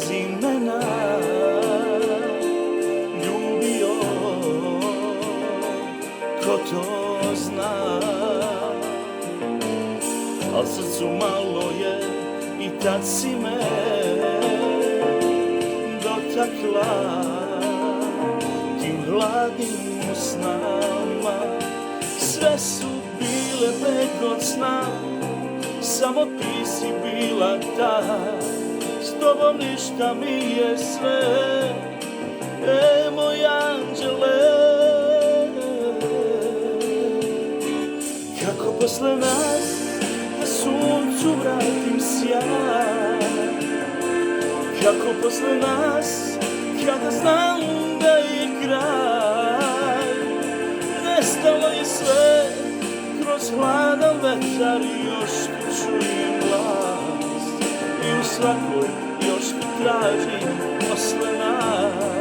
si mena ljubio, ko to zna. Al srcu malo je i tad si me dotakla tim hladnim usnama. Sve su bile bekoncna, samo ti si bila ta. S tobom ništa mi je sve, moj anđele. Kako posle nas na suncu vratim sjaj, kako posle nas kada znam da je kraj. Nestalo je sve, kroz hladan vetar još tu čujem glas i u svakoj još tu tražim posle nas.